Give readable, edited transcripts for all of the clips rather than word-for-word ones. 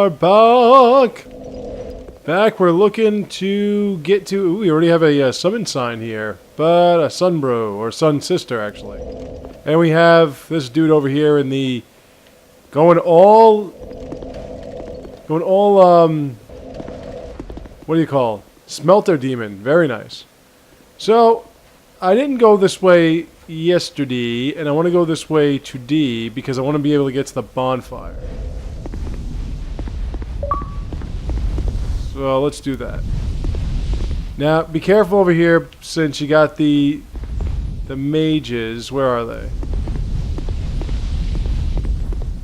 are back! Back, we're looking to get to... Ooh, we already have a summon sign here. But a Sunbro, or Sun Sister, actually. And we have this dude over here in the... Going all, what do you call? Smelter Demon. Very nice. So, I didn't go this way yesterday, and I want to go this way today, because I want to be able to get to the bonfire. So, let's do that. Now, be careful over here, since you got the mages. Where are they?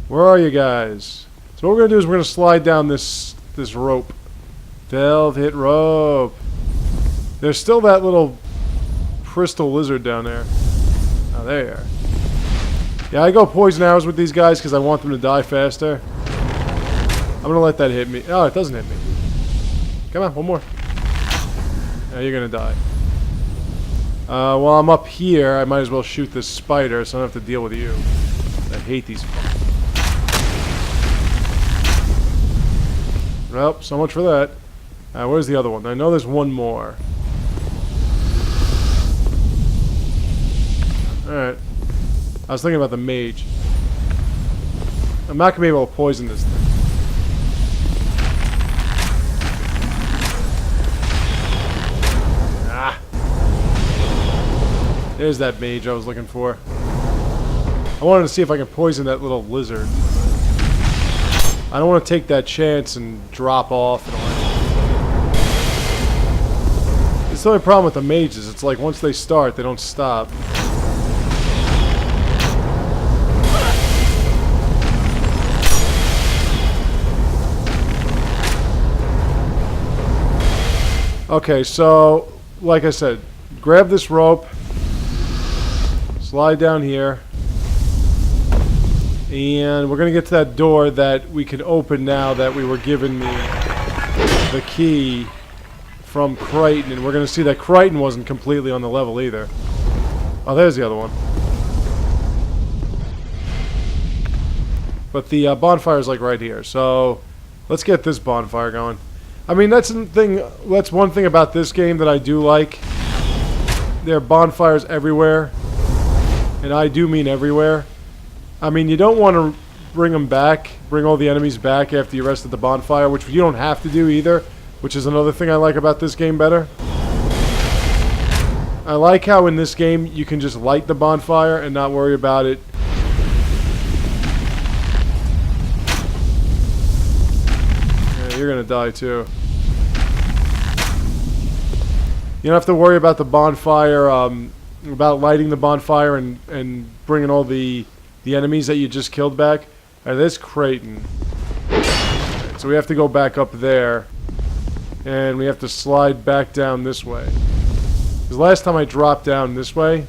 Where are you guys? So what we're going to do is we're going to slide down this rope. Delve, hit rope. There's still that little crystal lizard down there. Oh, there you are. Yeah, I go poison arrows with these guys because I want them to die faster. I'm going to let that hit me. Oh, it doesn't hit me. Come on, one more. Now you're going to die. While I'm up here, I might as well shoot this spider so I don't have to deal with you. I hate these fuckers. Well, so much for that. Where's the other one? I know there's one more. Alright. I was thinking about the mage. I'm not going to be able to poison this thing. Ah! There's that mage I was looking for. I wanted to see if I can poison that little lizard. I don't want to take that chance and drop off and all that. It's the only problem with the mages. It's like once they start, they don't stop. Okay, so, like I said, grab this rope, slide down here. And we're going to get to that door that we can open now that we were given the key from Crichton. And we're going to see that Crichton wasn't completely on the level either. Oh, there's the other one. But the bonfire's like right here. So let's get this bonfire going. I mean, that's one thing about this game that I do like. There are bonfires everywhere. And I do mean everywhere. I mean, you don't want to bring all the enemies back after you rest at the bonfire, which you don't have to do either, which is another thing I like about this game better. I like how in this game you can just light the bonfire and not worry about it. Yeah, you're going to die too. You don't have to worry about the bonfire, about lighting the bonfire and bringing all the enemies that you just killed back. Alright, there's Crichton. Right, so we have to go back up there. And we have to slide back down this way. Because last time I dropped down this way...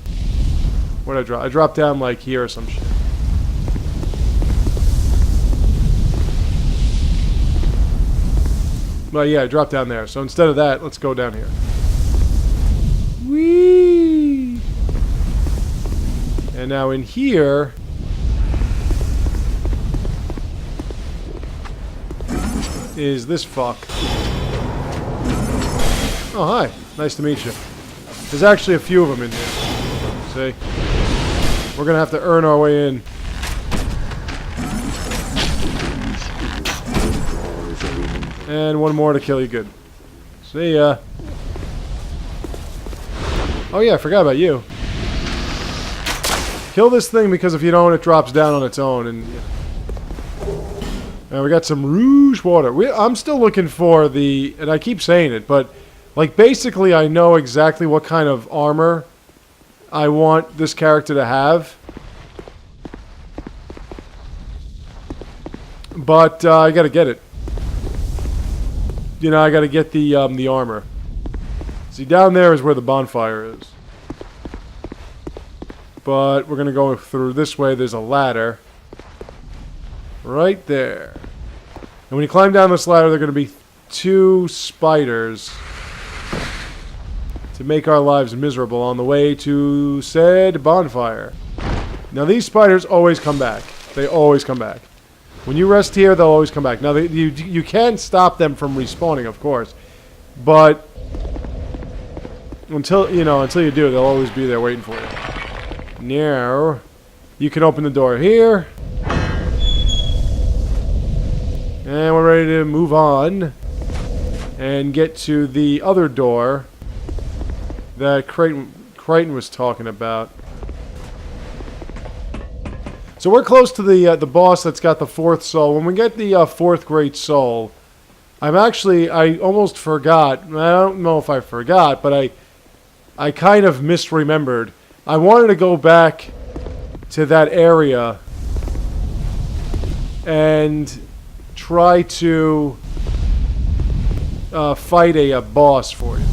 Where did I drop? I dropped down like here or some shit. Well, yeah, I dropped down there. So instead of that, let's go down here. Whee! And now in here... is this fuck. Oh, hi. Nice to meet you. There's actually a few of them in here. See? We're gonna have to earn our way in. And one more to kill you good. See ya. Oh yeah, I forgot about you. Kill this thing because if you don't, it drops down on its own and... And we got some rouge water. I'm still looking for the... And I keep saying it, but... Like, basically, I know exactly what kind of armor I want this character to have. But, I gotta get it. You know, I gotta get the armor. See, down there is where the bonfire is. But, we're gonna go through this way. There's a ladder. Right there. And when you climb down this ladder, there are going to be 2 spiders to make our lives miserable on the way to said bonfire. Now these spiders always come back. They always come back. When you rest here, they'll always come back. Now, you can stop them from respawning, of course. But until you do, they'll always be there waiting for you. Now, you can open the door here. And we're ready to move on and get to the other door that Crichton was talking about. So we're close to the boss that's got the 4th soul. When we get the 4th great soul, I almost forgot. I don't know if I forgot, but I kind of misremembered. I wanted to go back to that area and try to fight a boss for you.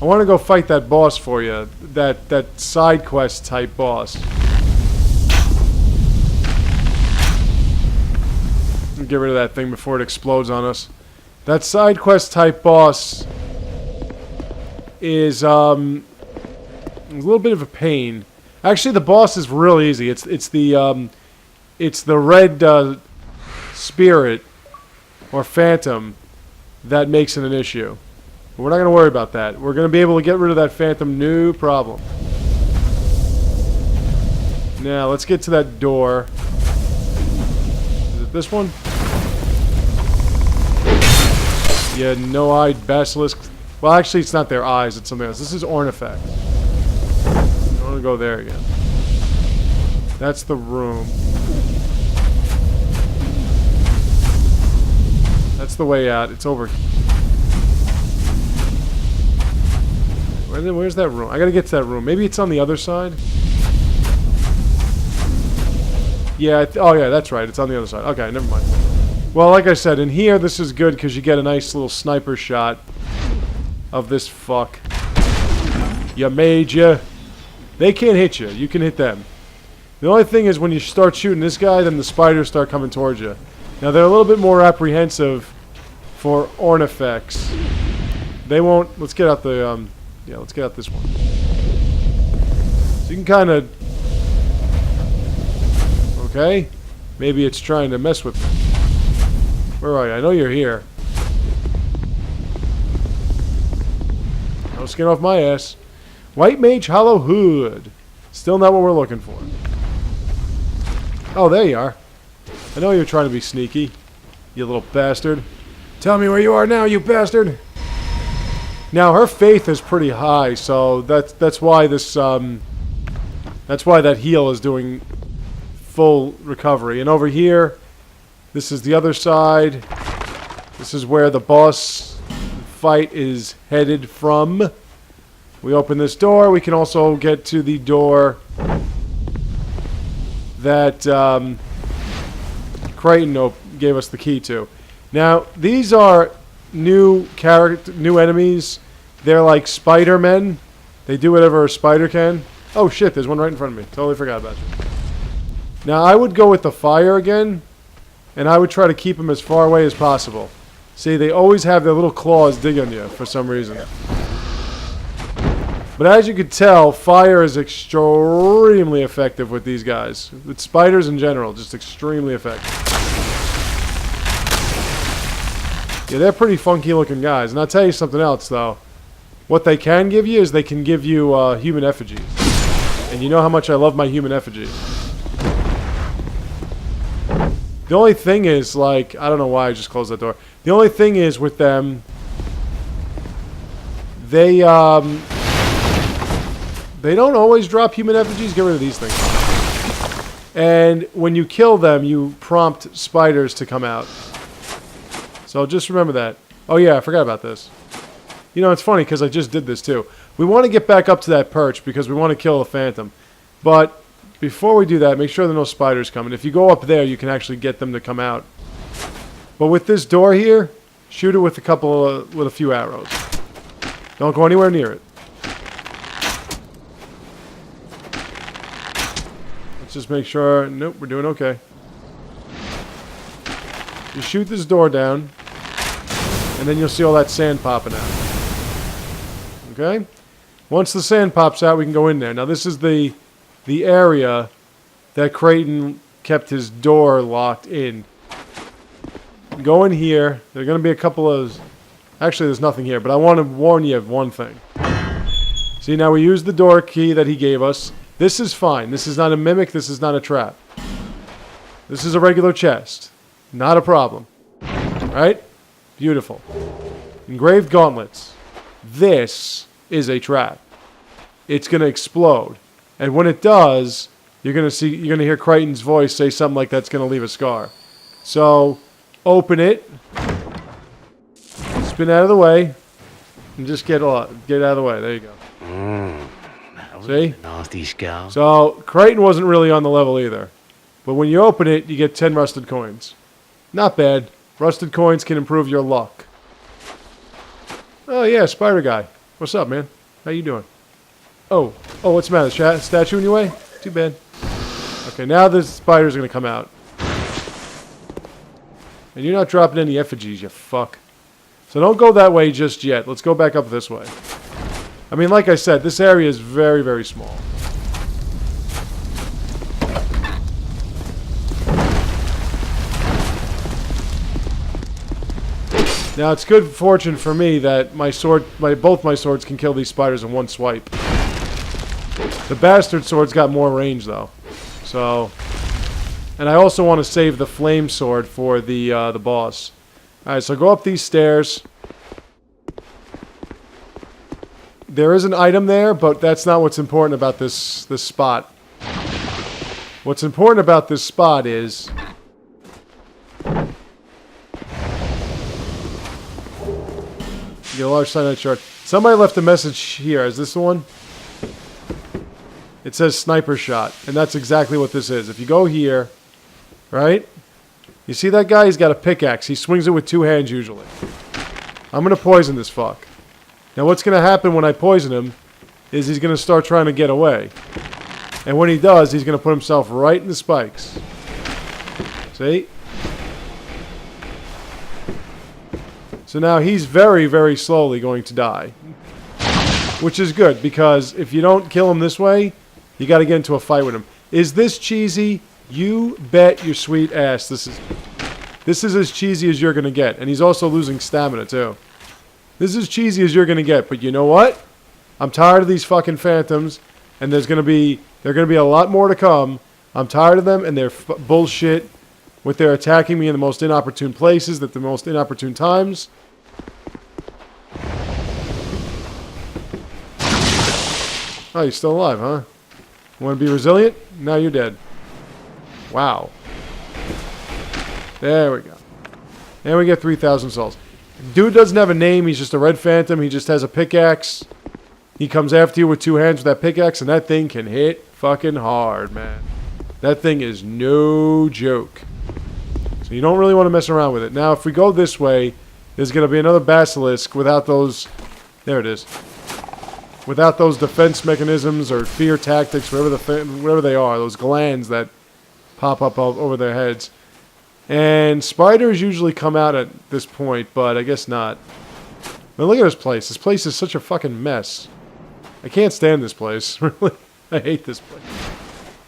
I want to go fight that boss for you, that side quest type boss. Get rid of that thing before it explodes on us. That side quest type boss is a little bit of a pain. Actually, the boss is real easy. It's the red spirit or phantom that makes it an issue. But we're not going to worry about that. We're going to be able to get rid of that phantom, no problem. Now, let's get to that door. Is it this one? Yeah, no-eyed basilisk. Well, actually, it's not their eyes. It's something else. This is Ornifex. I want to go there again. That's the room. That's the way out. It's over here. Where's that room? I gotta get to that room. Maybe it's on the other side? Yeah, oh yeah, that's right. It's on the other side. Okay, never mind. Well, like I said, in here, this is good because you get a nice little sniper shot of this fuck. You mage ya. They can't hit you. You can hit them. The only thing is when you start shooting this guy, then the spiders start coming towards you. Now, they're a little bit more apprehensive for Ornifex. They won't... Let's get out the... Yeah, let's get out this one. So you can kind of... Okay. Maybe it's trying to mess with me. Where are you? I know you're here. No skin off my ass. White Mage Hollow Hood. Still not what we're looking for. Oh, there you are. I know you're trying to be sneaky, you little bastard. Tell me where you are now, you bastard. Now her faith is pretty high, so that's why this that's why that heal is doing full recovery. And over here, this is the other side. This is where the boss fight is headed from. We open this door. We can also get to the door that Crichton gave us the key to. Now, these are new enemies. They're like Spider-Men. They do whatever a spider can. Oh shit, there's one right in front of me. Totally forgot about you. Now, I would go with the fire again, and I would try to keep them as far away as possible. See, they always have their little claws dig on you for some reason. But as you can tell, fire is extremely effective with these guys. With spiders in general, just extremely effective. Yeah, they're pretty funky looking guys. And I'll tell you something else, though. What they can give you is they can give you human effigies. And you know how much I love my human effigies. The only thing is, like, I don't know why I just closed that door. The only thing is with them, they don't always drop human effigies. Get rid of these things. And when you kill them, you prompt spiders to come out. So just remember that. Oh yeah, I forgot about this. You know, it's funny because I just did this too. We want to get back up to that perch because we want to kill a phantom. But before we do that, make sure there are no spiders coming. If you go up there, you can actually get them to come out. But with this door here, shoot it with a few arrows. Don't go anywhere near it. Let's just make sure. Nope, we're doing okay. You shoot this door down, and then you'll see all that sand popping out. Okay? Once the sand pops out, we can go in there. Now, this is the area that Creighton kept his door locked in. Go in here. There are going to be a couple of... Actually, there's nothing here, but I want to warn you of one thing. See, now we used the door key that he gave us. This is fine. This is not a mimic. This is not a trap. This is a regular chest. Not a problem. Right? Beautiful. Engraved gauntlets. This is a trap. It's going to explode. And when it does, you're going to hear Crichton's voice say something like that's going to leave a scar. So, open it. Spin out of the way. And just get out of the way. There you go. See? Nasty scout. So, Crichton wasn't really on the level either. But when you open it, you get 10 rusted coins. Not bad. Rusted coins can improve your luck. Oh yeah, spider guy. What's up, man? How you doing? Oh, what's the matter? Statue in your way? Too bad. Okay, now the spider's gonna come out. And you're not dropping any effigies, you fuck. So don't go that way just yet. Let's go back up this way. I mean, like I said, this area is very, very small. Now, it's good fortune for me that both my swords can kill these spiders in one swipe. The bastard sword's got more range, though. So, and I also want to save the flame sword for the boss. All right, so go up these stairs. There is an item there, but that's not what's important about this spot. What's important about this spot is... Get a large cyanide shard. Somebody left a message here. Is this the one? It says sniper shot. And that's exactly what this is. If you go here, right? You see that guy? He's got a pickaxe. He swings it with two hands usually. I'm going to poison this fuck. Now what's going to happen when I poison him is he's going to start trying to get away. And when he does, he's going to put himself right in the spikes. See? So now he's very, very slowly going to die. Which is good, because if you don't kill him this way, you got to get into a fight with him. Is this cheesy? You bet your sweet ass this is as cheesy as you're going to get. And he's also losing stamina, too. This is as cheesy as you're going to get. But you know what? I'm tired of these fucking phantoms, and there are going to be a lot more to come. I'm tired of them, and they're bullshit with their attacking me in the most inopportune places at the most inopportune times. Oh, you're still alive, huh? Want to be resilient? Now you're dead. Wow. There we go. And we get 3,000 souls. Dude doesn't have a name. He's just a red phantom. He just has a pickaxe. He comes after you with two hands with that pickaxe, and that thing can hit fucking hard, man. That thing is no joke. So you don't really want to mess around with it. Now, if we go this way, there's going to be another basilisk without those... There it is. Without those defense mechanisms or fear tactics, whatever they are, those glands that pop up over their heads. And spiders usually come out at this point, but I guess not. Now look at this place. This place is such a fucking mess. I can't stand this place. Really, I hate this place.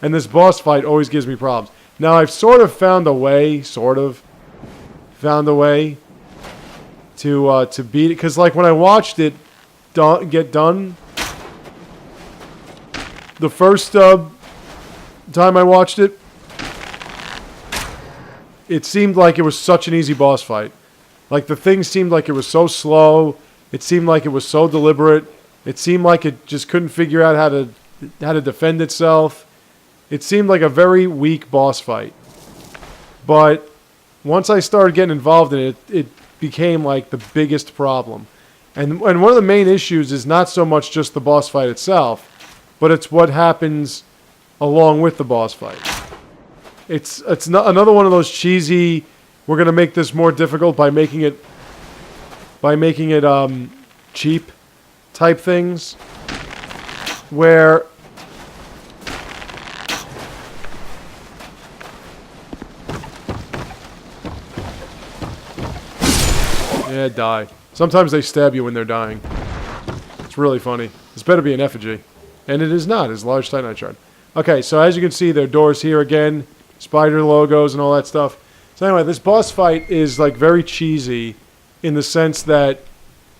And this boss fight always gives me problems. Now I've sort of found a way to beat it, because like when I watched it get done, the first time I watched it, it seemed like it was such an easy boss fight. Like the thing seemed like it was so slow. It seemed like it was so deliberate. It seemed like it just couldn't figure out how to defend itself. It seemed like a very weak boss fight. But once I started getting involved in it, it became like the biggest problem. And one of the main issues is not so much just the boss fight itself, but it's what happens along with the boss fight. It's not another one of those cheesy, we're going to make this more difficult by making it cheap type things, where yeah, die. Sometimes they stab you when they're dying. It's really funny. This better be an effigy. And it is not. It's a large titanite shard. Okay, so as you can see, there are doors here again. Spider logos and all that stuff. So anyway, this boss fight is like very cheesy in the sense that...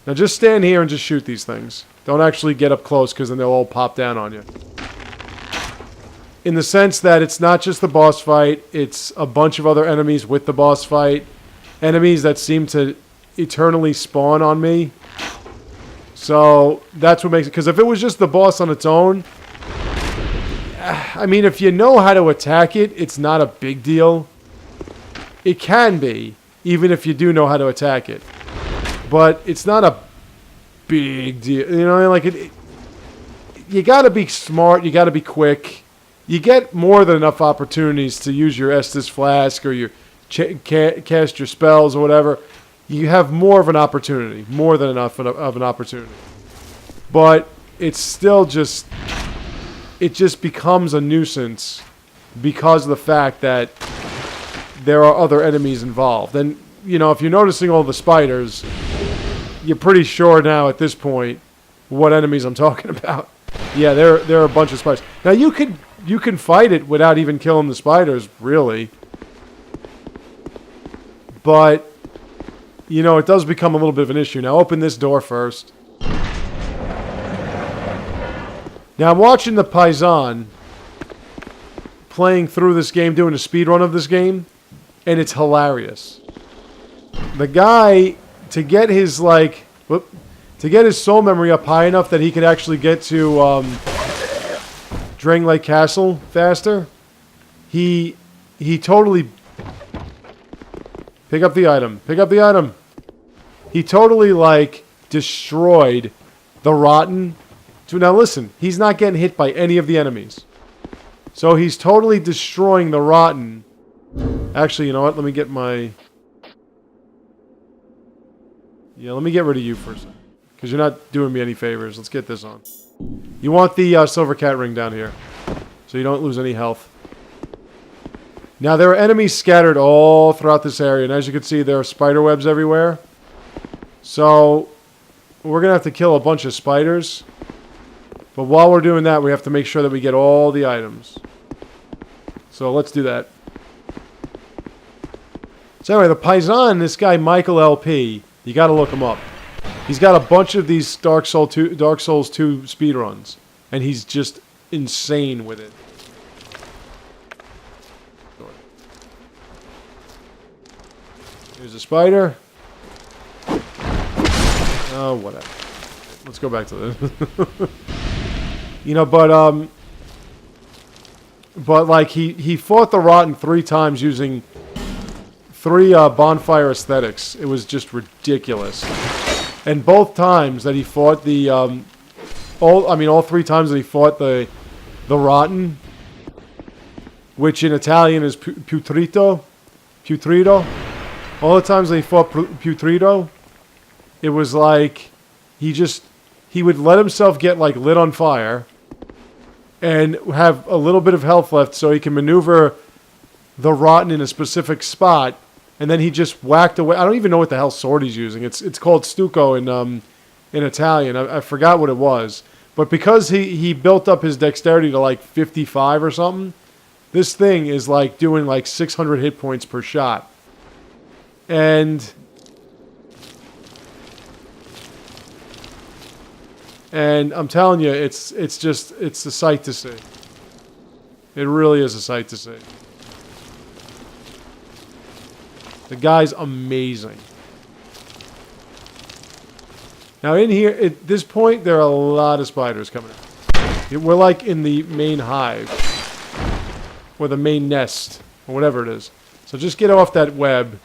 Now just stand here and just shoot these things. Don't actually get up close because then they'll all pop down on you. In the sense that it's not just the boss fight. It's a bunch of other enemies with the boss fight. Enemies that seem to eternally spawn on me. So that's what makes it... Because if it was just the boss on its own... I mean, if you know how to attack it, it's not a big deal. It can be, even if you do know how to attack it. But it's not a big deal. You know, like you gotta be smart, you gotta be quick. You get more than enough opportunities to use your Estus Flask or your cast your spells or whatever. You have more of an opportunity, more than enough of an opportunity. But it's still just... It just becomes a nuisance because of the fact that there are other enemies involved. And, you know, if you're noticing all the spiders, you're pretty sure now at this point what enemies I'm talking about. Yeah, there are a bunch of spiders. Now, you can fight it without even killing the spiders, really. But, you know, it does become a little bit of an issue. Now, open this door first. Now, I'm watching the Paisan playing through this game, doing a speedrun of this game, and it's hilarious. The guy, to get his, like, to get his soul memory up high enough that he could actually get to Drang Lake Castle faster, he totally... Pick up the item. Pick up the item. He totally, like, destroyed the Rotten... So now listen, he's not getting hit by any of the enemies. So he's totally destroying the Rotten. Actually, you know what? Let me get my... Yeah, let me get rid of you first. Because you're not doing me any favors. Let's get this on. You want the silver cat ring down here. So you don't lose any health. Now, there are enemies scattered all throughout this area. And as you can see, there are spider webs everywhere. So, we're going to have to kill a bunch of spiders. But while we're doing that, we have to make sure that we get all the items. So let's do that. So anyway, the Paisan, this guy Michael LP, you got to look him up. He's got a bunch of these Dark Souls 2 speedruns, and he's just insane with it. Here's a spider. Oh, whatever. Let's go back to this. You know, but like, he fought the Rotten 3 times using 3 bonfire aesthetics. It was just ridiculous. And both times that he fought the, all 3 times that he fought the Rotten, which in Italian is putrito, all the times that he fought putrito, it was like, he would let himself get, like, lit on fire and have a little bit of health left so he can maneuver the Rotten in a specific spot, and then he just whacked away. I don't even know what the hell sword he's using. It's called stucco in Italian. I forgot what it was. But because he built up his dexterity to, like, 55 or something, this thing is, like, doing, like, 600 hit points per shot. And I'm telling you, it's a sight to see. It really is a sight to see. The guy's amazing. Now in here, at this point, there are a lot of spiders coming in. We're like in the main hive. Or the main nest. Or whatever it is. So just get off that web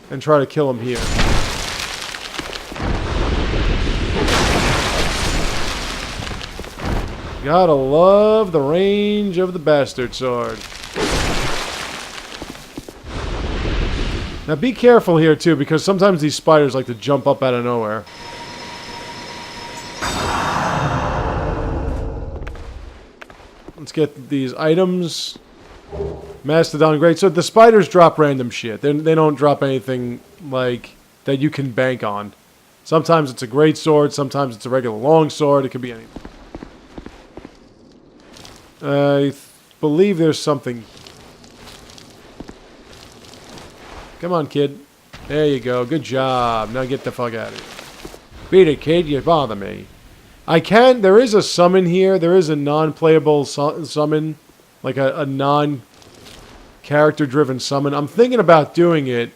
and try to kill him here. Gotta love the range of the bastard sword. Now be careful here too, because sometimes these spiders like to jump up out of nowhere. Let's get these items. Mastodon, great. So the spiders drop random shit. They don't drop anything like that you can bank on. Sometimes it's a great sword. Sometimes it's a regular long sword. It could be anything. I believe there's something. Come on, kid. There you go. Good job. Now get the fuck out of here. Beat it, kid. You bother me. There is a summon here. There is a non-playable summon. Like a non-character-driven summon. I'm thinking about doing it.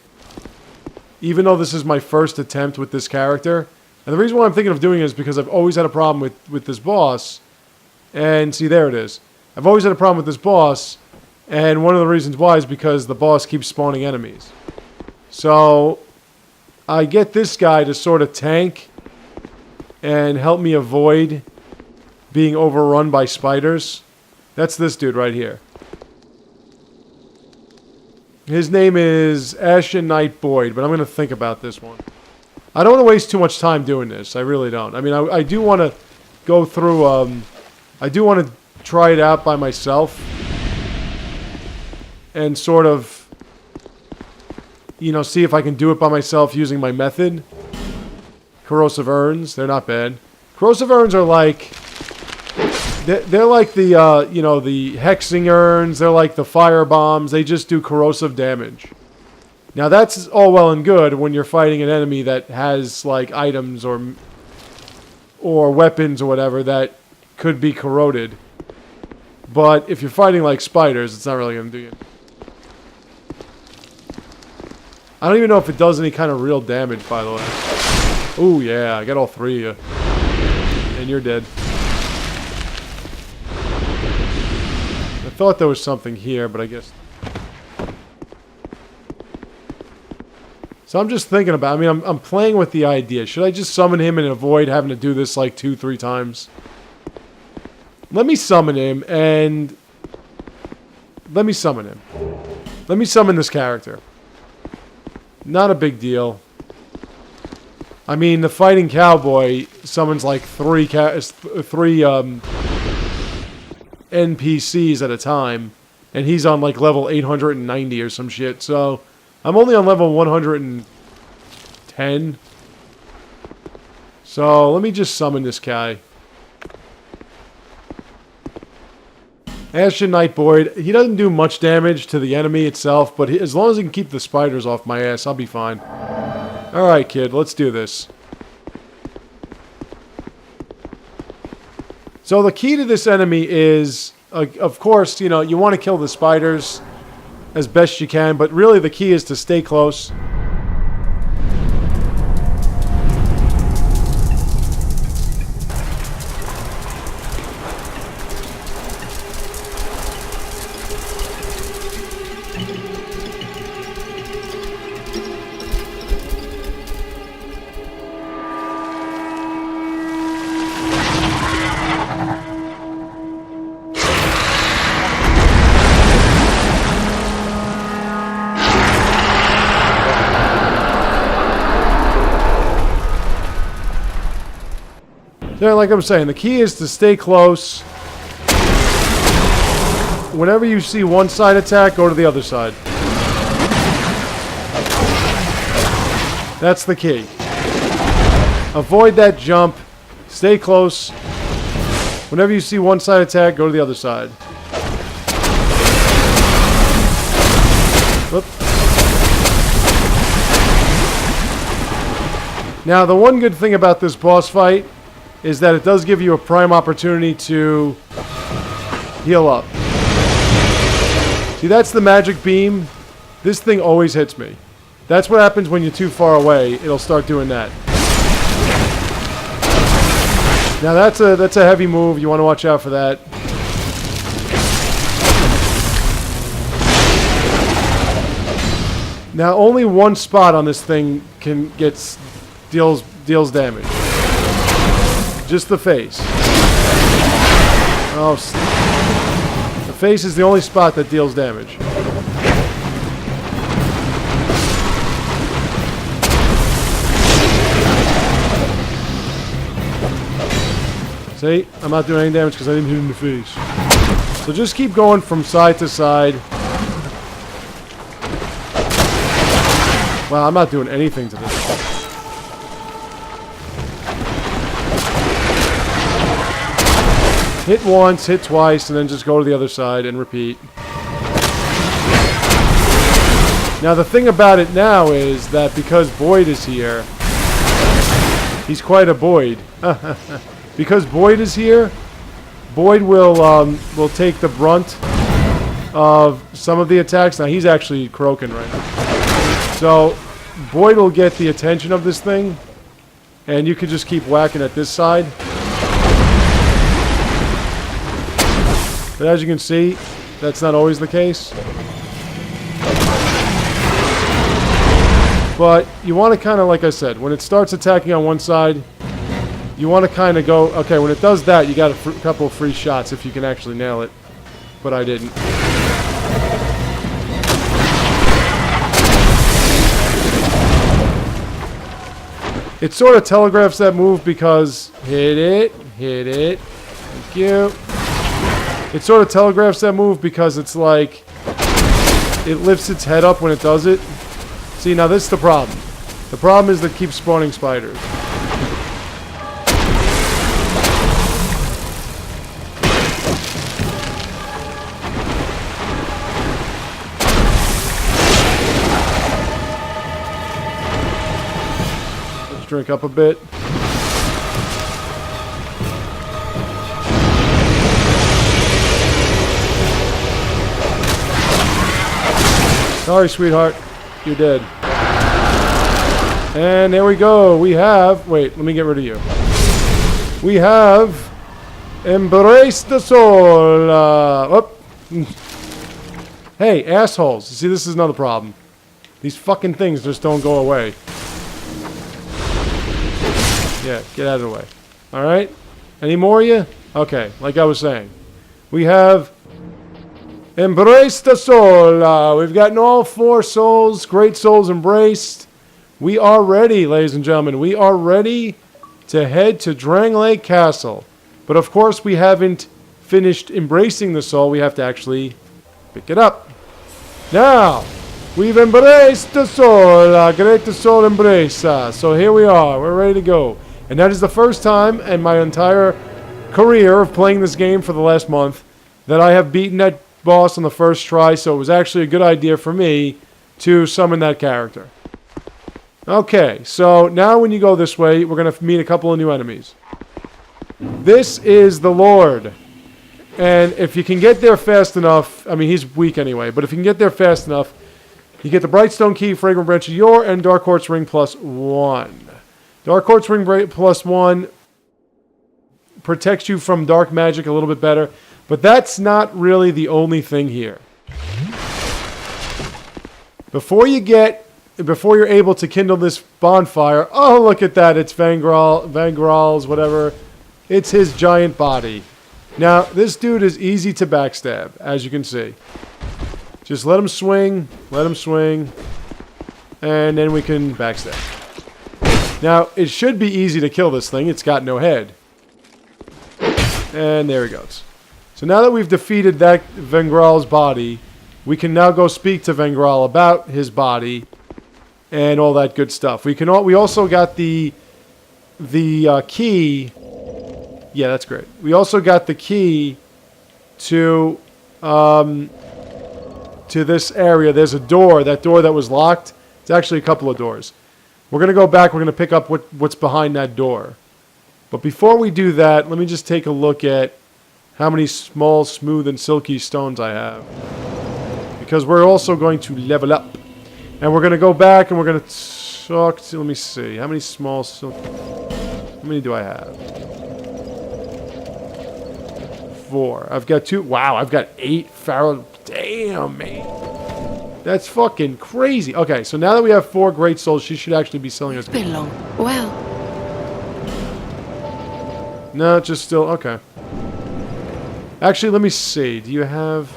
Even though this is my first attempt with this character. And the reason why I'm thinking of doing it is because I've always had a problem with this boss. And see, there it is. I've always had a problem with this boss. And one of the reasons why is because the boss keeps spawning enemies. So, I get this guy to sort of tank and help me avoid being overrun by spiders. That's this dude right here. His name is Ashen Knight Boyd, but I'm going to think about this one. I don't want to waste too much time doing this. I really don't. I mean, I do want to go through... I do want to try it out by myself. And sort of... You know, see if I can do it by myself using my method. Corrosive urns, they're not bad. Corrosive urns are like... They're like the, you know, the hexing urns. They're like the fire bombs. They just do corrosive damage. Now, that's all well and good when you're fighting an enemy that has, like, items or weapons or whatever that could be corroded. But if you're fighting, like, spiders, it's not really going to do you. I don't even know if it does any kind of real damage, by the way. Oh, yeah, I got all three of you. And you're dead. I thought there was something here, but I guess... So I'm just thinking about... I mean, I'm playing with the idea. Should I just summon him and avoid having to do this like 2-3 times? Let me summon him, and... Let me summon him. Let me summon this character. Not a big deal. I mean, the fighting cowboy summons like three NPCs at a time, and he's on like level 890 or some shit. So I'm only on level 110. So let me just summon this guy. Ashen Knight Boyd. He doesn't do much damage to the enemy itself, but as long as he can keep the spiders off my ass, I'll be fine. Alright, kid, let's do this. So the key to this enemy is, of course, you know, you want to kill the spiders as best you can, but really the key is to stay close. Yeah, like I'm saying, the key is to stay close. Whenever you see one side attack, go to the other side. That's the key. Avoid that jump. Stay close. Whenever you see one side attack, go to the other side. Whoop. Now, the one good thing about this boss fight is that it does give you a prime opportunity to heal up. See, that's the magic beam. This thing always hits me. That's what happens when you're too far away. It'll start doing that. Now that's a heavy move. You want to watch out for that. Now only one spot on this thing deals damage. Just the face. Oh, the face is the only spot that deals damage. See? I'm not doing any damage because I didn't hit him in the face. So just keep going from side to side. Wow, I'm not doing anything to this. Hit once, hit twice, and then just go to the other side and repeat. Now the thing about it now is that because Boyd is here, he's quite a Boyd. Because Boyd is here, Boyd will take the brunt of some of the attacks. Now he's actually croaking right now. So Boyd will get the attention of this thing, and you can just keep whacking at this side. But as you can see, that's not always the case. But you want to kind of, like I said, when it starts attacking on one side, you want to kind of go, okay, when it does that, you got a couple of free shots if you can actually nail it. But I didn't. It sort of telegraphs that move because hit it. Thank you. It sort of telegraphs that move because it's like it lifts its head up when it does it. See, now this is the problem. The problem is that it keeps spawning spiders. Let's drink up a bit. Sorry, sweetheart. You're dead. And there we go. We have... Wait, let me get rid of you. We have... Embrace the soul. Hey, assholes. You see, this is another problem. These fucking things just don't go away. Yeah, get out of the way. Alright? Any more of you? Okay, like I was saying. We have... Embrace the soul. We've gotten all 4 souls. Great souls embraced. We are ready, ladies and gentlemen. We are ready to head to Drang Lake Castle. But of course, we haven't finished embracing the soul. We have to actually pick it up. Now, we've embraced the soul. Great soul embrace. So here we are. We're ready to go. And that is the first time in my entire career of playing this game for the last month that I have beaten that boss on the first try, so it was actually a good idea for me to summon that character. Okay, so now when you go this way, we're going to meet a couple of new enemies. This is the Lord. And if you can get there fast enough, I mean, he's weak anyway, but if you can get there fast enough, you get the Brightstone Key, Fragrant Branch of Yore, and Dark Quartz Ring +1. Dark Quartz Ring +1 protects you from dark magic a little bit better. But that's not really the only thing here. Before you're able to kindle this bonfire, oh, look at that, it's Van Graal's, whatever. It's his giant body. Now, this dude is easy to backstab, as you can see. Just let him swing, and then we can backstab. Now, it should be easy to kill this thing, it's got no head. And there he goes. So now that we've defeated that Van Graal's body, we can now go speak to Van Graal about his body and all that good stuff. We also got the key. Yeah, that's great. We also got the key to this area. There's a door. That door that was locked. It's actually a couple of doors. We're gonna go back. We're gonna pick up what's behind that door. But before we do that, let me just take a look at how many small, smooth, and silky stones I have. Because we're also going to level up. And we're going to go back and we're going to talk to... Let me see. How many small silky... How many do I have? 4. I've got 2... Wow, I've got 8 Pharaoh... Damn, man. That's fucking crazy. Okay, so now that we have 4 great souls, she should actually be selling us... It's been long. Well... No, just still... Okay. Actually, let me see. Do you have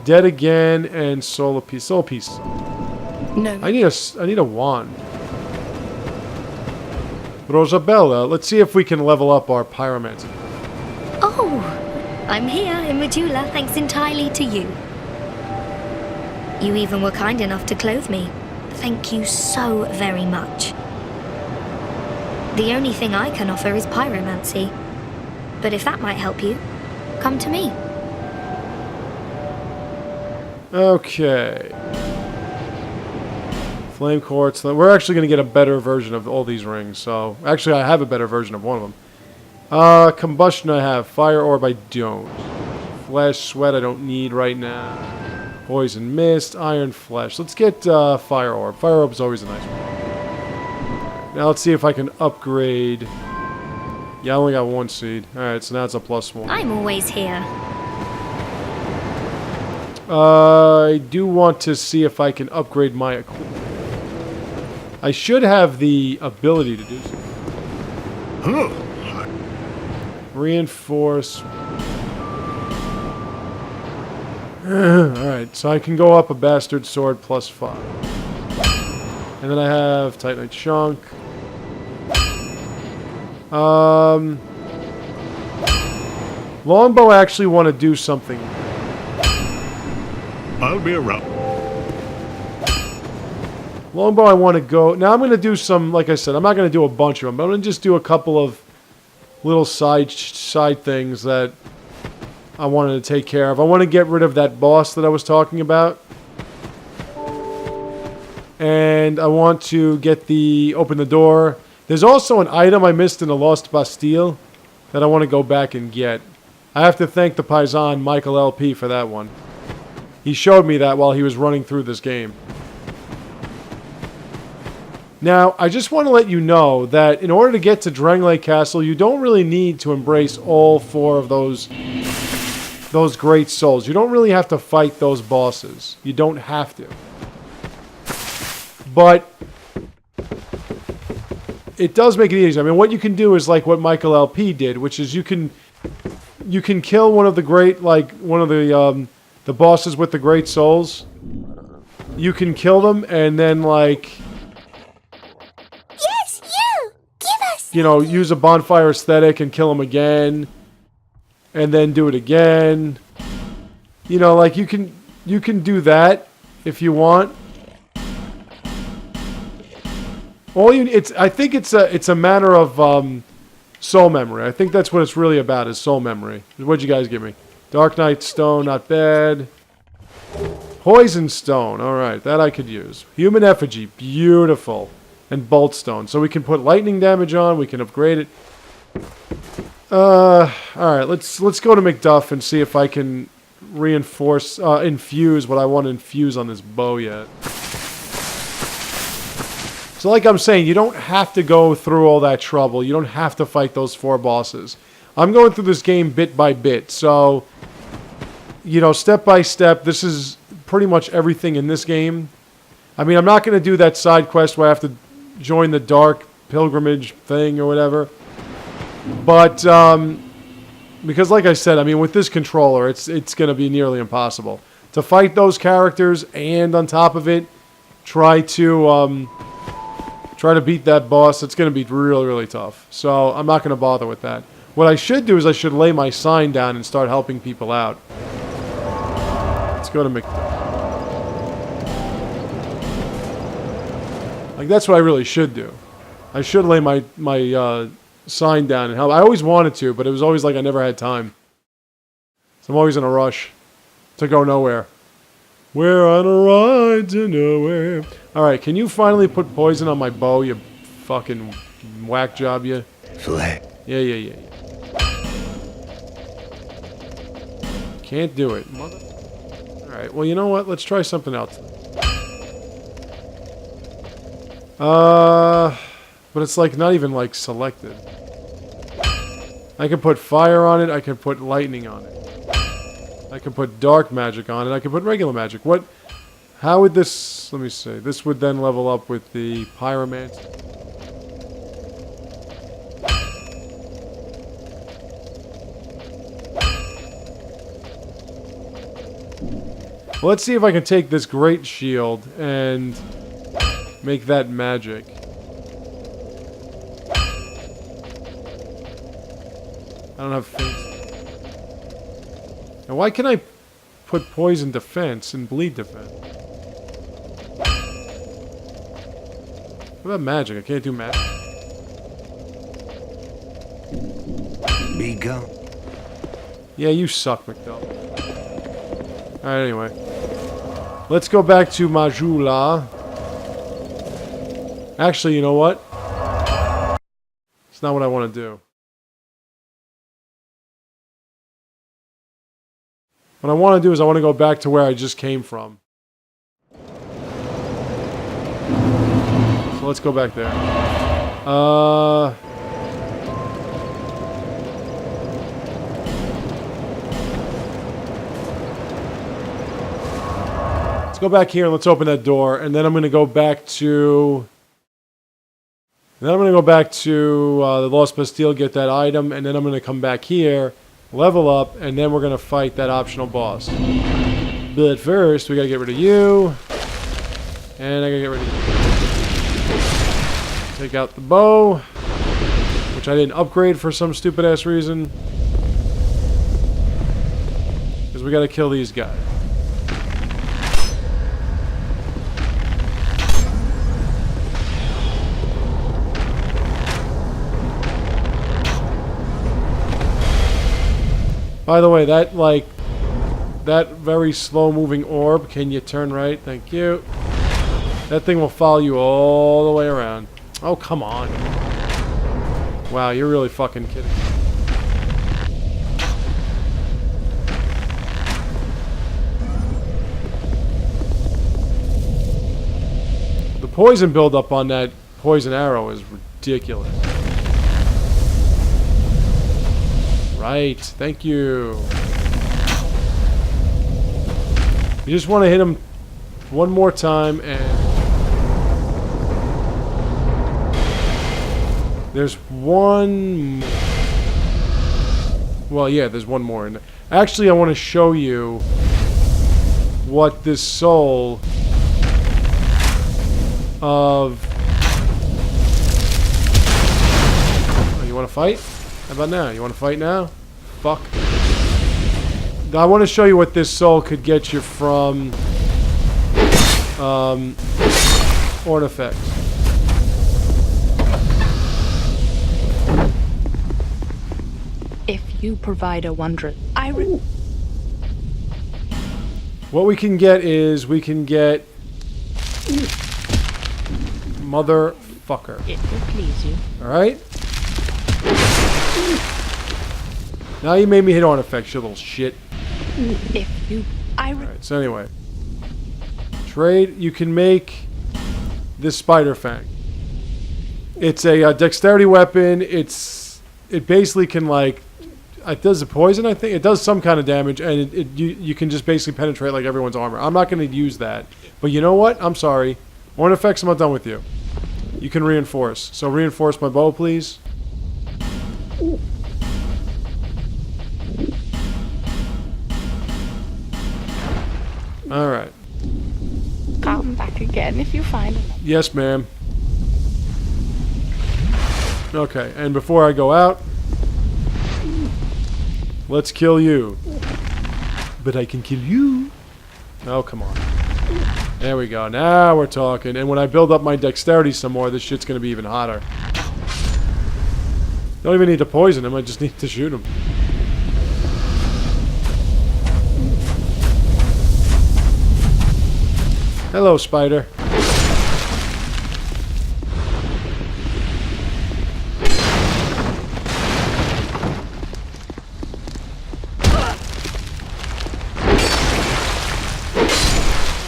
Dead Again and Soul of Peace? Soul of Peace. No. I need a wand. Rosabella, let's see if we can level up our pyromancy. Oh, I'm here in Majula thanks entirely to you. You even were kind enough to clothe me. Thank you so very much. The only thing I can offer is pyromancy. But if that might help you, come to me. Okay. Flame quartz. We're actually going to get a better version of all these rings. So, actually, I have a better version of one of them. Combustion I have. Fire orb I don't. Flesh, sweat I don't need right now. Poison mist, iron flesh. Let's get fire orb. Fire orb is always a nice one. Now let's see if I can upgrade. Yeah, I only got one seed. Alright, so now it's a +1. I'm always here. I do want to see if I can upgrade my equipment. I should have the ability to do so. Reinforce. Alright, so I can go up a bastard sword +5. And then I have Titanite chunk. Longbow I actually want to do something. I'll be around. Longbow I want to go... Now I'm going to do some, like I said, I'm not going to do a bunch of them, but I'm going to just do a couple of little side things that I wanted to take care of. I want to get rid of that boss that I was talking about. And I want to get open the door. There's also an item I missed in the Lost Bastille that I want to go back and get. I have to thank the Paisan, Michael LP, for that one. He showed me that while he was running through this game. Now, I just want to let you know that in order to get to Drengley Castle, you don't really need to embrace all 4 of those great souls. You don't really have to fight those bosses. You don't have to. But it does make it easier. I mean, what you can do is like what Michael LP did, which is you can kill one of the great, like one of the bosses with the great souls. You can kill them and then like, Yes, you! Give us! you know, use a bonfire aesthetic and kill them again, and then do it again. You know, like you can do that if you want. I think it's a matter of soul memory. I think that's what it's really about, is soul memory. What'd you guys give me? Dark Knight Stone, not bad. Poison Stone, alright, that I could use. Human Effigy, beautiful. And Bolt Stone. So we can put lightning damage on, we can upgrade it. Alright, let's go to Macduff and see if I can reinforce, infuse what I want to infuse on this bow yet. So like I'm saying, you don't have to go through all that trouble. You don't have to fight those 4 bosses. I'm going through this game bit by bit. So, you know, step by step, this is pretty much everything in this game. I mean, I'm not going to do that side quest where I have to join the dark pilgrimage thing or whatever. But, because like I said, I mean, with this controller, it's going to be nearly impossible. To fight those characters and on top of it, try to beat that boss. It's going to be really, really tough. So I'm not going to bother with that. What I should do is I should lay my sign down and start helping people out. Let's go to like, that's what I really should do. I should lay my sign down and help. I always wanted to, but it was always like I never had time. So I'm always in a rush to go nowhere. We're on a ride to nowhere. Alright, can you finally put poison on my bow, you fucking whack job, you? Yeah. Can't do it. Alright, well, you know what? Let's try something else. But it's like not even like selected. I can put fire on it, I can put lightning on it. I can put dark magic on it, I can put regular magic. How would this, let me see, this would then level up with the pyromancy. Well, let's see if I can take this great shield and make that magic. I don't have faith. Now, why can I put poison defense and bleed defense? What about magic? I can't do magic. Be gone. Yeah, you suck, McDuff. Alright, anyway. Let's go back to Majula. Actually, you know what? It's not what I want to do. What I want to do is I want to go back to where I just came from. So let's go back there. Let's go back here and let's open that door, and then I'm going to go back to... the Lost Bastille, get that item, and then I'm going to come back here, level up, and then we're going to fight that optional boss. But first, we got to get rid of you, and I got to get rid of you. Take out the bow, which I didn't upgrade for some stupid-ass reason. Because we got to kill these guys. By the way, that very slow-moving orb, can you turn right? Thank you. That thing will follow you all the way around. Oh, come on. Wow, you're really fucking kidding. The poison buildup on that poison arrow is ridiculous. Right, thank you. You just want to hit him one more time, and there's one. Well, yeah, there's one more. Actually, I want to show you what this soul of. Oh, you want to fight? How about now? You want to fight now? Fuck. I want to show you what this soul could get you from Ornifex. If you provide a wondrous... What we can get is we can get motherfucker. It will please you. Alright? Now you made me hit Ornifex, you little shit. If you... Alright, so anyway. Trade, you can make this Spider Fang. It's a dexterity weapon. It basically can, like... It does a poison, I think. It does some kind of damage, and you can just basically penetrate like everyone's armor. I'm not going to use that. But you know what? I'm sorry. Ornifex, I'm not done with you. You can reinforce. So reinforce my bow, please. Alright. Come back again if you find it. Yes, ma'am. Okay, and before I go out, let's kill you. But I can kill you. Oh, come on. There we go. Now we're talking. And when I build up my dexterity some more, this shit's going to be even hotter. Don't even need to poison him. I just need to shoot him. Hello, spider.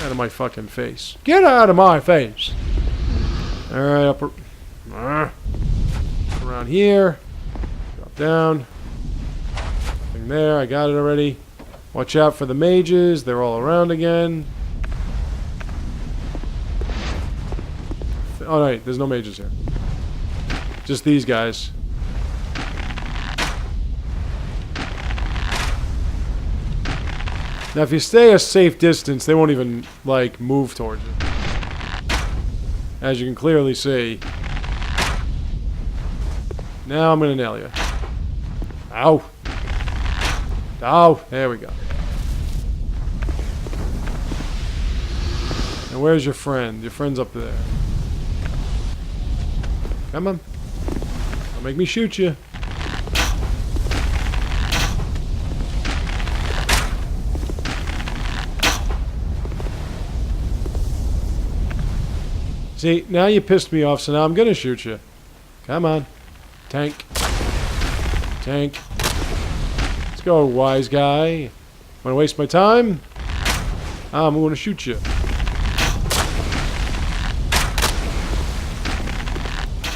Out of my fucking face. Get out of my face. Alright, up around here. Drop down. Nothing there. I got it already. Watch out for the mages. They're all around again. Oh, right, there's no mages here. Just these guys. Now, if you stay a safe distance, they won't even, like, move towards you. As you can clearly see. Now I'm gonna nail you. Ow. Ow. There we go. And where's your friend? Your friend's up there. Come on. Don't make me shoot you. See, now you pissed me off, so now I'm gonna shoot you. Come on. Tank. Tank. Let's go, wise guy. Wanna waste my time? I'm gonna shoot you.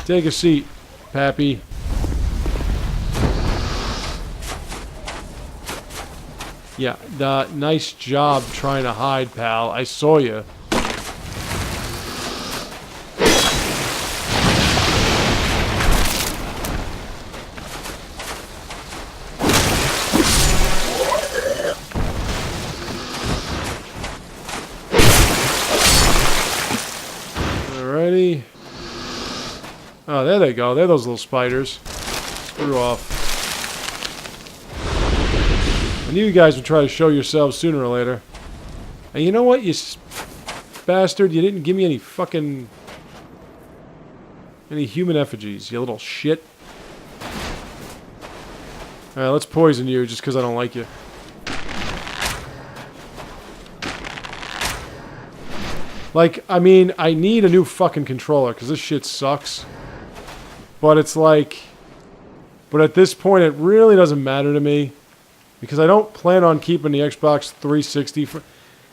Take a seat, Pappy. Yeah, nice job trying to hide, pal. I saw you. Alrighty. Oh, there they go. They're those little spiders. Screw off. I knew you guys would try to show yourselves sooner or later. And you know what, you bastard? You didn't give me any fucking... any human effigies, you little shit. Alright, let's poison you just because I don't like you. Like, I mean, I need a new fucking controller because this shit sucks. But it's like... But at this point, it really doesn't matter to me. Because I don't plan on keeping the Xbox 360 for...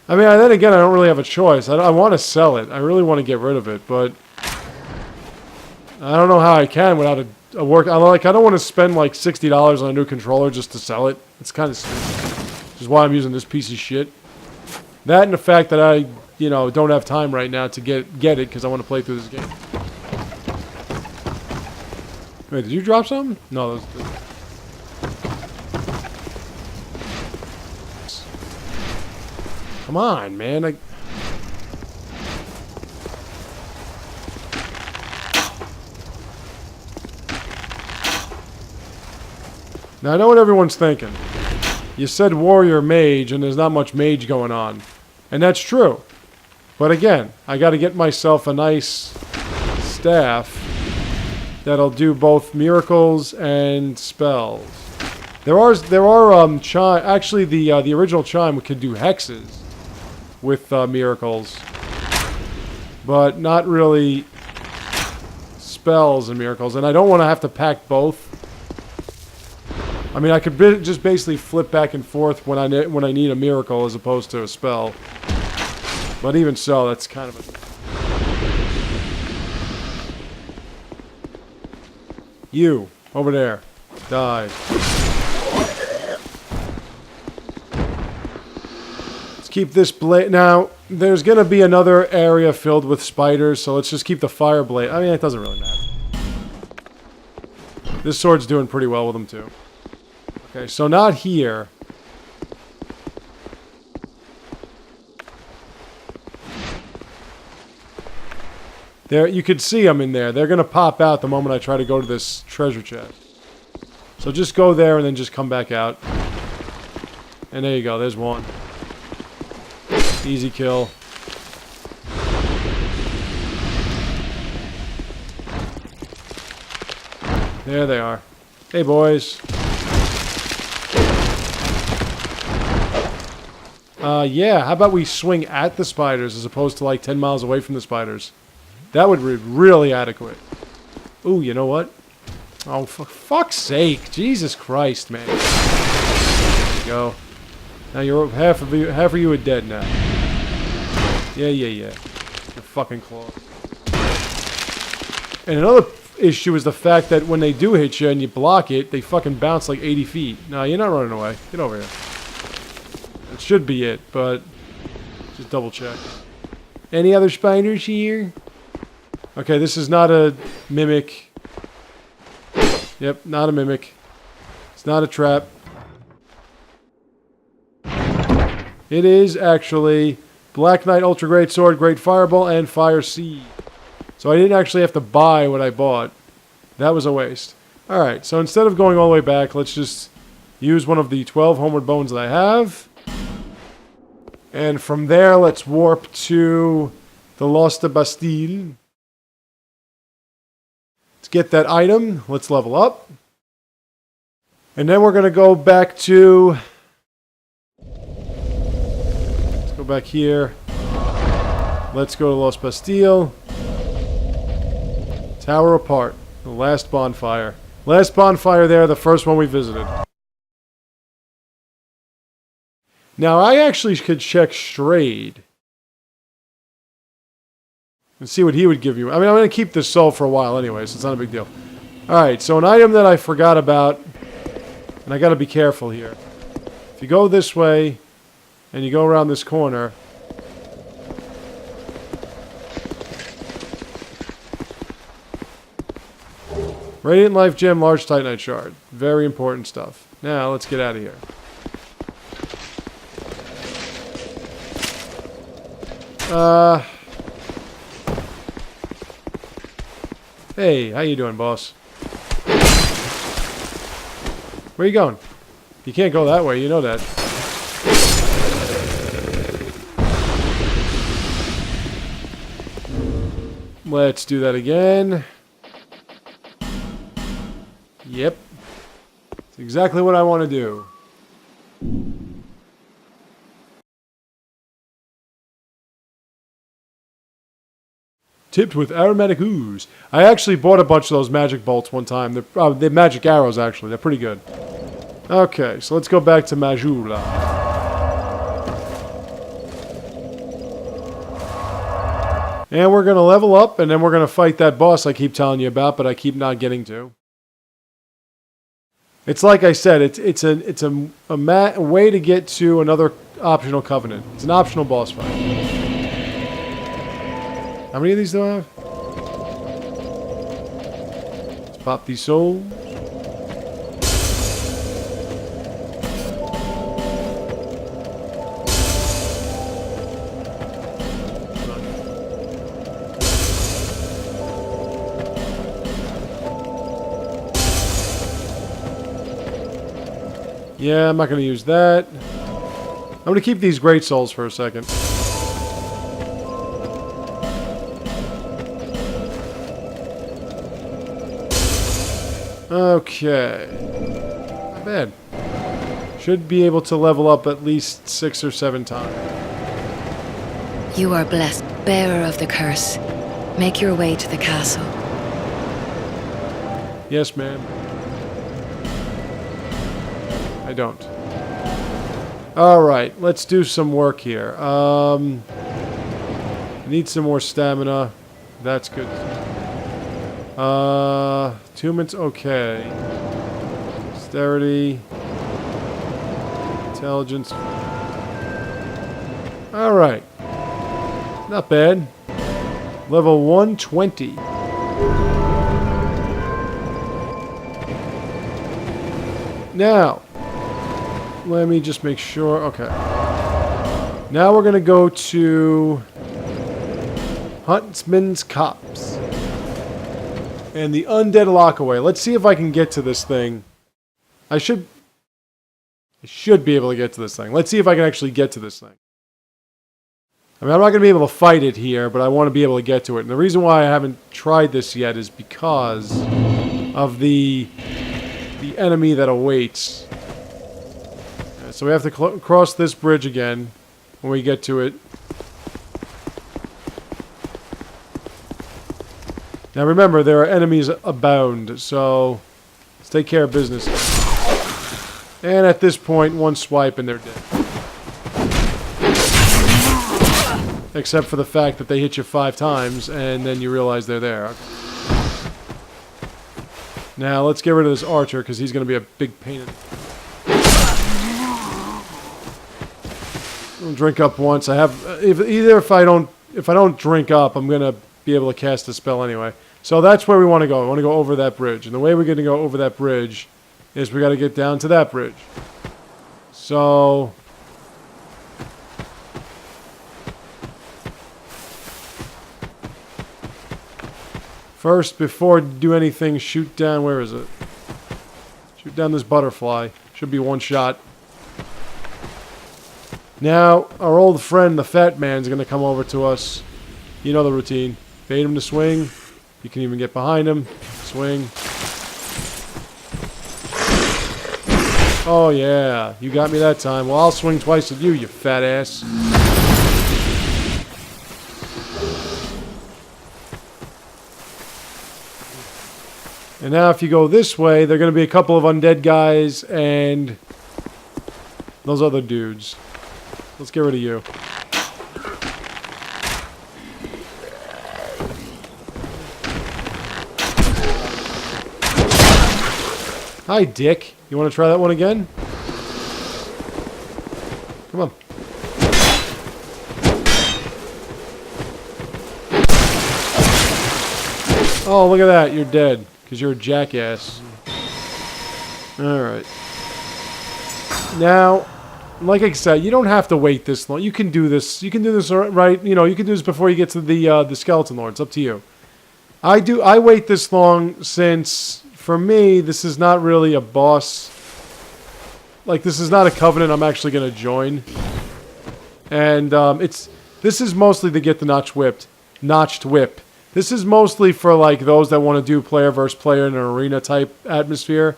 I mean, then again, I don't really have a choice. I want to sell it. I really want to get rid of it, but... I don't know how I can without a work... I don't want to spend like $60 on a new controller just to sell it. It's kind of stupid. Which is why I'm using this piece of shit. That and the fact that I, you know, don't have time right now to get it because I want to play through this game. Wait, did you drop something? No, that was... Come on, man. Now, I know what everyone's thinking. You said warrior mage, and there's not much mage going on. And that's true. But again, I got to get myself a nice staff that'll do both miracles and spells. There are chime. Actually, the original chime could do hexes with miracles, but not really spells and miracles. And I don't want to have to pack both. I mean, I could just basically flip back and forth when I need a miracle as opposed to a spell. But even so, that's kind of a... You over there, die. Keep this blade. Now, there's going to be another area filled with spiders, so let's just keep the fire blade. I mean, it doesn't really matter. This sword's doing pretty well with them, too. Okay, so not here. There, you could see them in there. They're going to pop out the moment I try to go to this treasure chest. So just go there and then just come back out. And there you go, there's one. Easy kill. There they are. Hey, boys. Yeah, how about we swing at the spiders as opposed to like 10 miles away from the spiders? That would be really adequate. Ooh, you know what? Oh, for fuck's sake. Jesus Christ, man. There you go. Now you're half of you are dead now. Yeah. You're fucking close. And another issue is the fact that when they do hit you and you block it, they fucking bounce like 80 feet. No, you're not running away. Get over here. That should be it, but just double check. Any other spiders here? Okay, this is not a mimic. Yep, not a mimic. It's not a trap. It is actually Black Knight Ultra Great Sword, Great Fireball, and Fire Seed. So I didn't actually have to buy what I bought. That was a waste. Alright, so instead of going all the way back, let's just use one of the 12 homeward bones that I have. And from there, let's warp to the Lost Bastille. Let's get that item. Let's level up. And then we're going to go back to... Let's go back here. Let's go to Lost Bastille. Tower apart. The last bonfire. Last bonfire there, the first one we visited. Now, I actually could check Strayed. And see what he would give you. I mean, I'm going to keep this soul for a while anyway, so it's not a big deal. Alright, so an item that I forgot about, and I got to be careful here. If you go this way, and you go around this corner, Radiant Life Gem, large Titanite shard. Very important stuff. Now, let's get out of here. Hey, how you doing, boss? Where you going? You can't go that way, you know that. Let's do that again. Yep. That's exactly what I want to do. Tipped with aromatic ooze. I actually bought a bunch of those magic bolts one time. They're magic arrows, actually. They're pretty good. Okay, so let's go back to Majula. And we're going to level up, and then we're going to fight that boss I keep telling you about, but I keep not getting to. It's like I said, it's a way to get to another optional covenant. It's an optional boss fight. How many of these do I have? Let's pop these souls. Yeah, I'm not going to use that. I'm going to keep these great souls for a second. Okay. Not bad. Should be able to level up at least 6 or 7 times. You are blessed, bearer of the curse. Make your way to the castle. Yes, ma'am. I don't. Alright, let's do some work here. Need some more stamina. That's good. Attunement's okay. Dexterity. Intelligence. Alright. Not bad. Level 120. Now, let me just make sure. Okay. Now we're going to go to Huntsman's Copse. And the Undead Lockaway. Let's see if I can get to this thing. I should be able to get to this thing. Let's see if I can actually get to this thing. I mean, I'm not going to be able to fight it here, but I want to be able to get to it. And the reason why I haven't tried this yet is because of the enemy that awaits. So we have to cross this bridge again when we get to it. Now remember, there are enemies abound, so let's take care of business. And at this point, one swipe and they're dead. Except for the fact that they hit you 5 times and then you realize they're there. Now let's get rid of this archer because he's going to be a big pain in... I'll drink up once. I have if I don't drink up, I'm going to be able to cast a spell anyway. So that's where we want to go. We want to go over that bridge. And the way we're going to go over that bridge is we got to get down to that bridge. So first, before you do anything, shoot down, where is it? Shoot down this butterfly. Should be one shot. Now, our old friend, the fat man's going to come over to us. You know the routine. Bait him to swing. You can even get behind him. Swing. Oh, yeah. You got me that time. Well, I'll swing twice at you, you fat ass. And now if you go this way, there are going to be a couple of undead guys and those other dudes. Let's get rid of you. Hi, Dick. You want to try that one again? Come on. Oh, look at that. You're dead. Because you're a jackass. Alright. Now, like I said, you don't have to wait this long. You can do this. You can do this right. You know, you can do this before you get to the Skeleton Lord. It's up to you. I wait this long since, for me, this is not really a boss. Like, this is not a covenant I'm actually going to join. And this is mostly to get the notched whip. This is mostly for, like, those that want to do player versus player in an arena type atmosphere.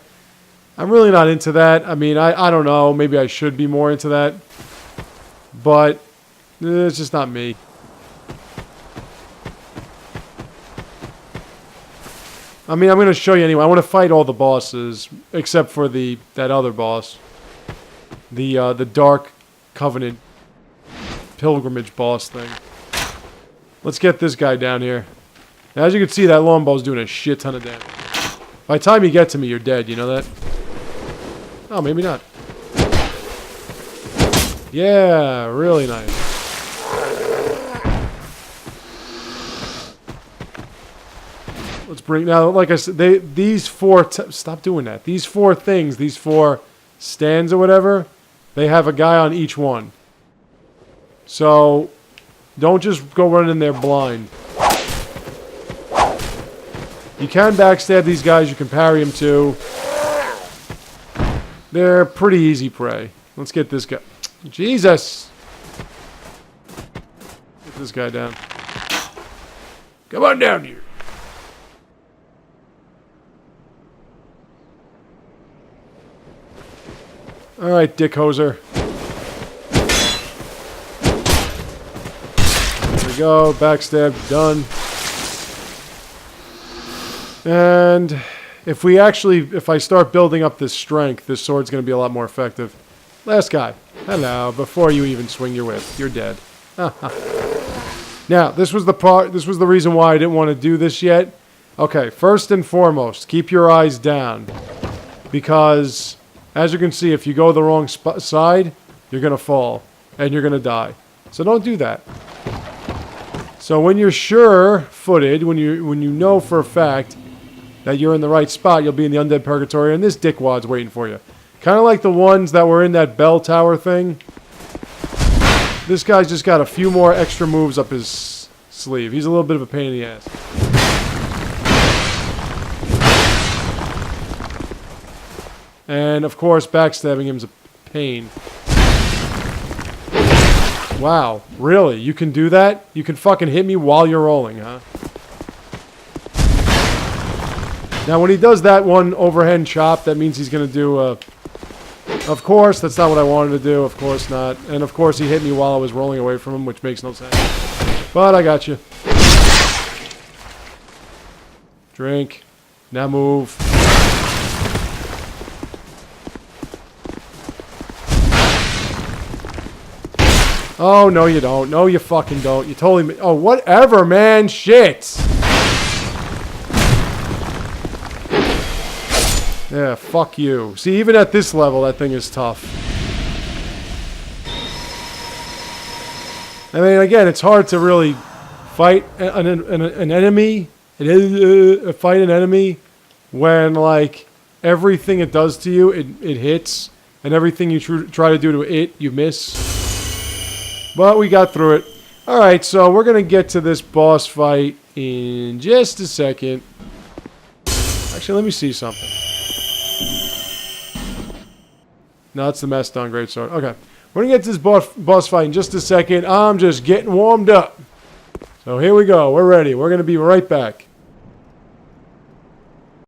I'm really not into that. I mean, I don't know. Maybe I should be more into that. But it's just not me. I mean, I'm going to show you anyway. I want to fight all the bosses except for that other boss. The Dark Covenant Pilgrimage boss thing. Let's get this guy down here. Now, as you can see, that longbow's doing a shit ton of damage. By the time you get to me, you're dead. You know that? Oh, maybe not. Yeah, really nice. Let's bring... Now, like I said, these four... Stop doing that. These four things, these four stands or whatever, they have a guy on each one. So, don't just go running in there blind. You can backstab these guys. You can parry them too. They're pretty easy prey. Let's get this guy. Jesus! Get this guy down. Come on down here. Alright, Dick Hoser. There we go. Backstab. Done. And if I start building up this strength, this sword's going to be a lot more effective. Last guy. Hello. Before you even swing your whip, you're dead. Now, this was the reason why I didn't want to do this yet. Okay, first and foremost, keep your eyes down. Because, as you can see, if you go the wrong side, you're going to fall. And you're going to die. So don't do that. So when you're sure-footed, when you know for a fact that you're in the right spot, you'll be in the Undead Purgatory, and this dickwad's waiting for you. Kind of like the ones that were in that bell tower thing. This guy's just got a few more extra moves up his sleeve. He's a little bit of a pain in the ass. And, of course, backstabbing him's a pain. Wow, really? You can do that? You can fucking hit me while you're rolling, huh? Now, when he does that one overhand chop, that means he's going to do a... Of course, that's not what I wanted to do. Of course not. And, of course, he hit me while I was rolling away from him, which makes no sense. But I got you. Drink. Now move. Oh, no, you don't. No, you fucking don't. You totally... Oh, whatever, man. Shit. Yeah, fuck you. See, even at this level, that thing is tough. I mean, again, it's hard to really fight an enemy. Fight an enemy when, like, everything it does to you, it hits. And everything you try to do to it, you miss. But we got through it. Alright, so we're going to get to this boss fight in just a second. Actually, let me see something. No, it's the Mess Down Greatsword. Okay. We're going to get to this boss fight in just a second. I'm just getting warmed up. So here we go. We're ready. We're going to be right back.